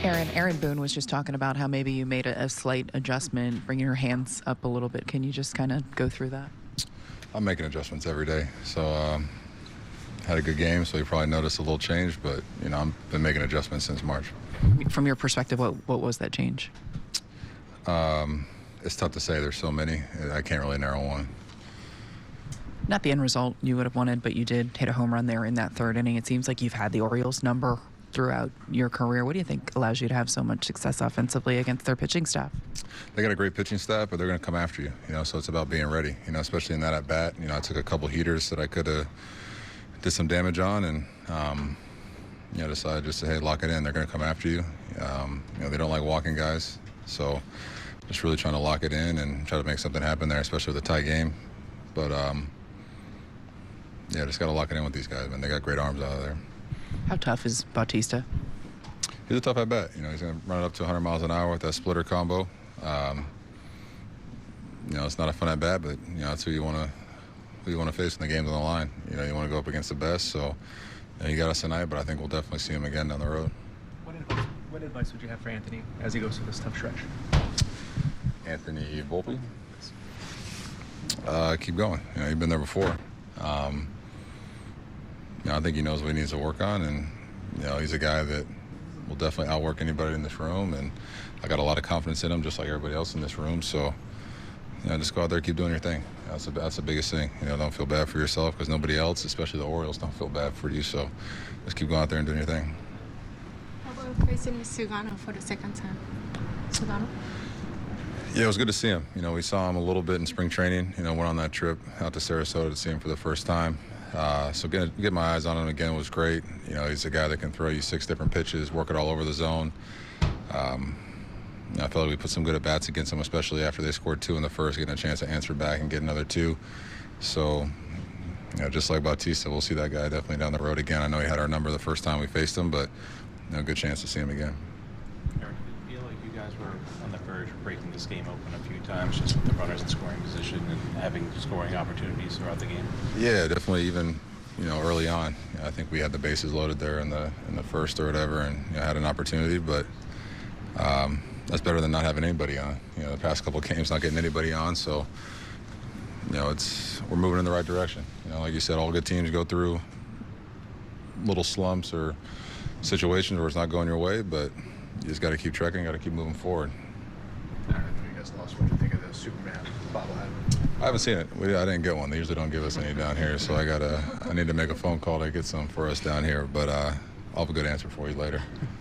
Aaron Boone was just talking about how maybe you made a slight adjustment, bringing your hands up a little bit. Can you just kind of go through that? I'm making adjustments every day. So had a good game, so you probably noticed a little change, but I've been making adjustments since March. From your perspective, what was that change? It's tough to say. There's so many. I can't really narrow one. Not the end result you would have wanted, but you did hit a home run there in that third inning. It seems like you've had the Orioles number throughout your career. What do you think allows you to have so much success offensively against their pitching staff? They got a great pitching staff, but they're going to come after you. So it's about being ready. Especially in that at bat. I took a couple heaters that I could have did some damage on, and decided just to lock it in. They're going to come after you. They don't like walking guys, so just really trying to lock it in and try to make something happen there, especially with a tie game. But just got to lock it in with these guys, man. They got great arms out of there. How tough is Bautista? He's a tough at bat. He's going to run it up to 100 miles an hour with that splitter combo. It's not a fun at bat, but that's who you want to face when the game's on the line. You want to go up against the best. So you got us tonight, but I think we'll definitely see him again down the road. What advice would you have for Anthony as he goes through this tough stretch? Anthony Volpe? Keep going. He's been there before. I think he knows what he needs to work on, and he's a guy that will definitely outwork anybody in this room, and I got a lot of confidence in him, just like everybody else in this room. So just go out there, keep doing your thing. That's the biggest thing. Don't feel bad for yourself, because nobody else, especially the Orioles, don't feel bad for you. So just keep going out there and doing your thing. How about facing Sugano for the second time? Sugano? Yeah, it was good to see him. We saw him a little bit in spring training. Went on that trip out to Sarasota to see him for the first time. So get my eyes on him again was great. He's a guy that can throw you 6 different pitches, work it all over the zone. I felt like we put some good at-bats against him, especially after they scored 2 in the first, getting a chance to answer back and get another 2. So, just like Bautista, we'll see that guy definitely down the road again. I know he had our number the first time we faced him, but good chance to see him again. Eric, did you feel like you guys were on the verge of breaking this game open a few times, just with the runners in scoring position and having scoring opportunities throughout the game? Yeah, definitely. Even early on, I think we had the bases loaded there in the first or whatever, and had an opportunity. But that's better than not having anybody on. The past couple of games, not getting anybody on. So we're moving in the right direction. Like you said, all good teams go through little slumps or situations where it's not going your way, but you just got to keep trekking, got to keep moving forward. You guys lost. What do you think of the Superman bobblehead? I haven't seen it. I didn't get one. They usually don't give us any down here, so I need to make a phone call to get some for us down here. But I'll have a good answer for you later.